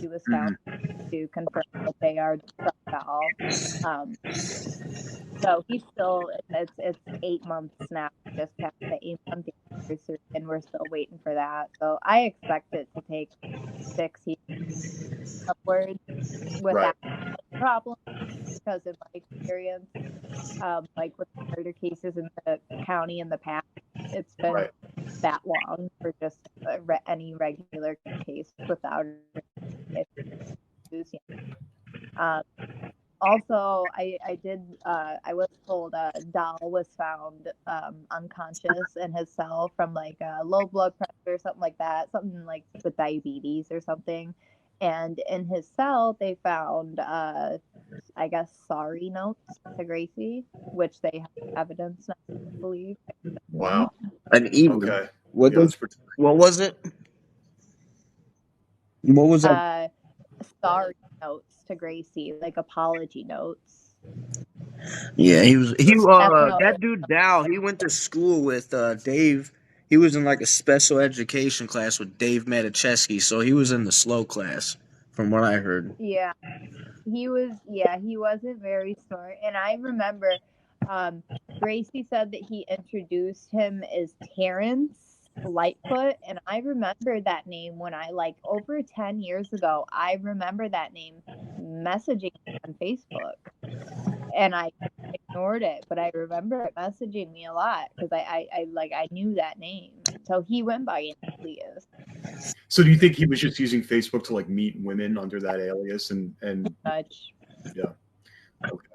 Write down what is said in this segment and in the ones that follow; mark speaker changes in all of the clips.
Speaker 1: Gracie was found to confirm that they are drug doll. So he's still, it's 8 months now, just past the 8-month anniversary, and we're still waiting for that. So I expect it to take 6 years upwards without problem, because in my experience, like with murder cases in the county in the past, it's been that long for just any regular case without issues. Also, I was told Dahl was found unconscious in his cell from like low blood pressure or something like that, something like with diabetes or something. And in his cell, they found, I guess, sorry notes to Gracie, which they have evidence now, I believe.
Speaker 2: Wow.
Speaker 3: An email.
Speaker 2: Okay.
Speaker 3: What was it? What was that?
Speaker 1: Sorry notes to Gracie, like apology notes.
Speaker 3: Yeah, that dude Dow, he went to school with Dave. He was in like a special education class with Dave Matichewski, so he was in the slow class, from what I heard.
Speaker 1: Yeah. He wasn't very smart. And I remember Gracie said that he introduced him as Terrence Lightfoot, and I remember that name when I, like, over 10 years ago, I remember that name messaging on Facebook, and I ignored it, but I remember it messaging me a lot because I knew that name. So he went by an alias.
Speaker 2: So do you think he was just using Facebook to like meet women under that alias and
Speaker 1: Such.
Speaker 2: yeah? Okay.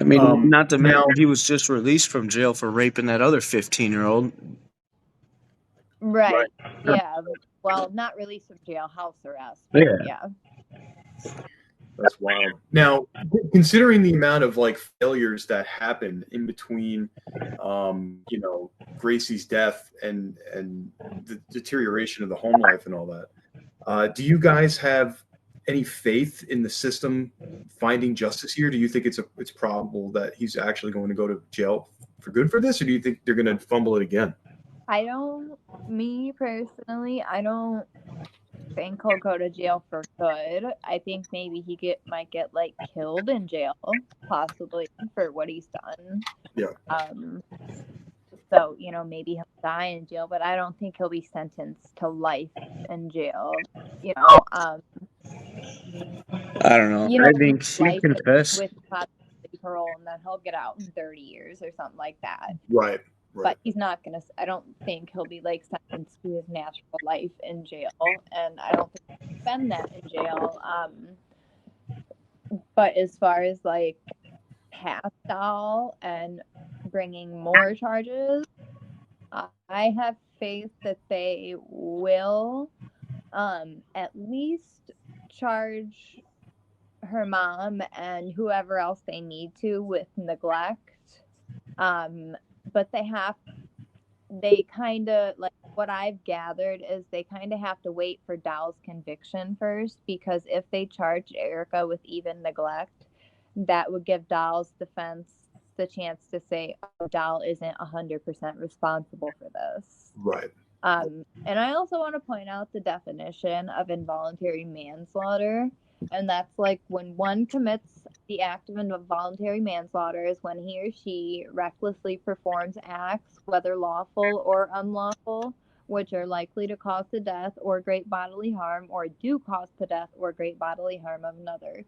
Speaker 3: I mean, not to mention he was just released from jail for raping that other 15-year-old.
Speaker 1: Right. Yeah. Well, not released from jail, house arrest. But yeah.
Speaker 2: That's wild. Now, considering the amount of like failures that happened in between, Gracie's death and the deterioration of the home life and all that, do you guys have any faith in the system finding justice here? Do you think it's probable that he's actually going to go to jail for good for this, or do you think they're going to fumble it again?
Speaker 1: Me personally, I don't think he'll go to jail for good. I think maybe he might get like killed in jail, possibly, for what he's done.
Speaker 2: Yeah.
Speaker 1: So, maybe he'll die in jail, but I don't think he'll be sentenced to life in jail.
Speaker 3: I don't know. I think he confessed
Speaker 1: with possibly parole, and then he'll get out in 30 years or something like that.
Speaker 2: Right.
Speaker 1: But he's not going to, I don't think he'll be like sentenced to his natural life in jail. And I don't think he'll spend that in jail. But as far as like past Dahl and bringing more charges, I have faith that they will at least charge her mom and whoever else they need to with neglect. But they kind of, like, what I've gathered is they kind of have to wait for Dahl's conviction first, because if they charge Erica with even neglect, that would give Dahl's defense the chance to say, oh, Dahl isn't 100% responsible for this.
Speaker 2: Right.
Speaker 1: And I also want to point out the definition of involuntary manslaughter. And that's like when one commits the act of involuntary manslaughter is when he or she recklessly performs acts, whether lawful or unlawful, which are likely to cause the death or great bodily harm, or do cause the death or great bodily harm of another.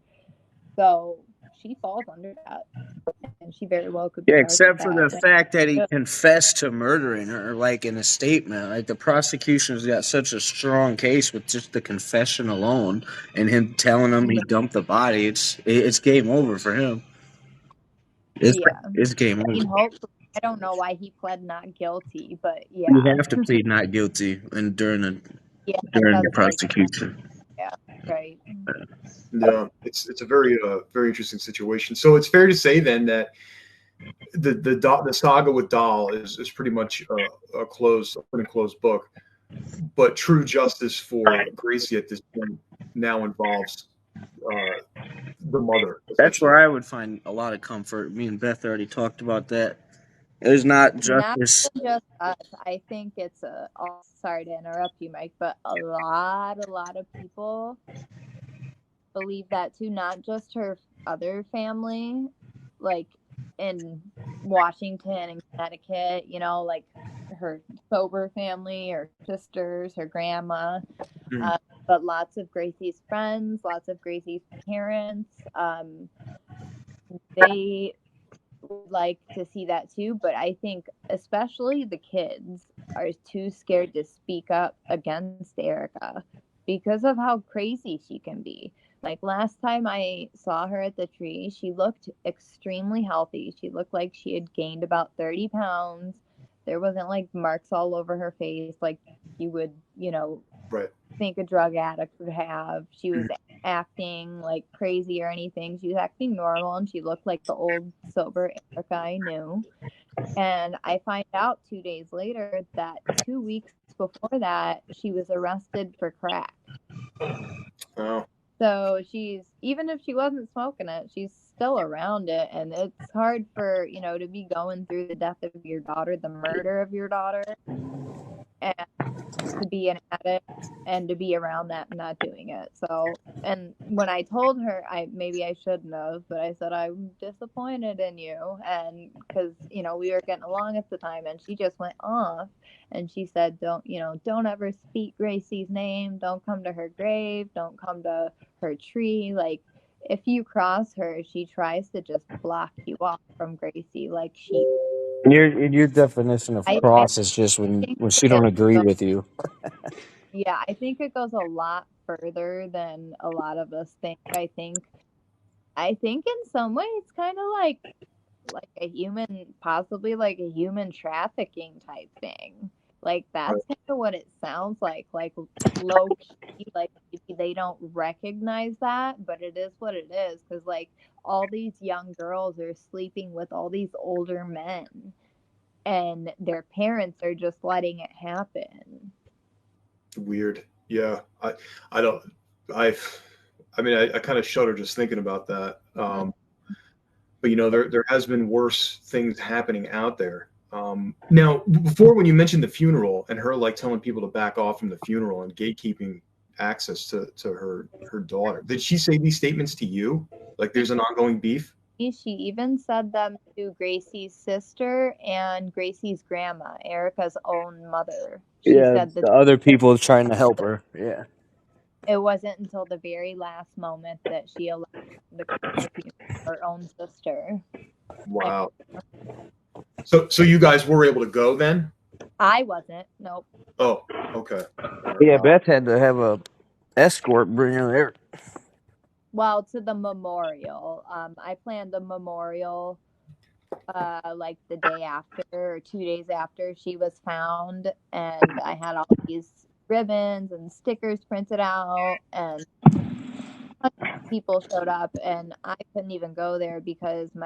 Speaker 1: So she falls under that. And she very well could be.
Speaker 3: Yeah, except for the fact that he confessed to murdering her, like in a statement. Like the prosecution's got such a strong case with just the confession alone, and him telling them he dumped the body. It's game over for him. It's game over.
Speaker 1: Hopefully, I don't know why he pled not guilty, but yeah,
Speaker 3: you have to plead not guilty, and during the prosecution.
Speaker 1: Yeah, right.
Speaker 2: Yeah, it's a very very interesting situation. So it's fair to say then that the saga with Dahl is pretty much a closed book, but true justice for Gracie at this point now involves the mother.
Speaker 3: That's where I would find a lot of comfort. Me and Beth already talked about that. There's not justice.
Speaker 1: Not just us. I think it's sorry to interrupt you, Mike, but a lot of people believe that too. Not just her other family, like in Washington and Connecticut, you know, like her sober family, her sisters, her grandma,
Speaker 2: Mhm.
Speaker 1: but lots of Gracie's friends, lots of Gracie's parents. They would like to see that too, but I think especially the kids are too scared to speak up against Erica because of how crazy she can be. Like last time I saw her at the tree, she looked extremely healthy. She looked like she had gained about 30 pounds. There wasn't like marks all over her face like you would, you know,
Speaker 2: Right.
Speaker 1: think a drug addict would have. She was acting like crazy or anything. She was acting normal and she looked like the old sober Erica I knew. And I find out 2 days later that 2 weeks before that, she was arrested for crack.
Speaker 2: Oh.
Speaker 1: So she's, even if she wasn't smoking it, she's still around it. And it's hard for, you know, to be going through the death of your daughter, the murder of your daughter, and to be an addict and to be around that and not doing it. So, and when I told her, maybe I shouldn't have, but I said I'm disappointed in you, and because you know we were getting along at the time, and she just went off, and she said, don't ever speak Gracie's name, don't come to her grave, don't come to her tree, like. If you cross her, she tries to just block you off from Gracie, like she.
Speaker 3: Your definition of
Speaker 1: I
Speaker 3: cross is just when
Speaker 1: think
Speaker 3: she don't agree with you.
Speaker 1: Yeah, I think it goes a lot further than a lot of us think. I think in some ways it's kind of like a human, possibly like a human trafficking type thing. Like
Speaker 2: Right.
Speaker 1: that's kind of what it sounds like low key, like maybe they don't recognize that, but it is what it is because like all these young girls are sleeping with all these older men, and their parents are just letting it happen.
Speaker 2: Weird. Yeah. I don't. I mean, I kind of shudder just thinking about that. But you know, there has been worse things happening out there. Now, before when you mentioned the funeral and her like telling people to back off from the funeral and gatekeeping access to her daughter, did she say these statements to you? Like, there's an ongoing beef?
Speaker 1: She even said them to Gracie's sister and Gracie's grandma, Erica's own mother. She
Speaker 3: Yeah,
Speaker 1: said that
Speaker 3: the other people trying to help her. Yeah.
Speaker 1: it wasn't until the very last moment that she allowed them to come to the funeral, her own sister.
Speaker 2: Wow. So you guys were able to go then?
Speaker 1: I wasn't. Nope.
Speaker 2: Oh, okay.
Speaker 3: Yeah, Beth had to have a escort bring her there.
Speaker 1: Well, to the memorial. I planned the memorial like the day after or 2 days after she was found, and I had all these ribbons and stickers printed out, and people showed up, and I couldn't even go there because my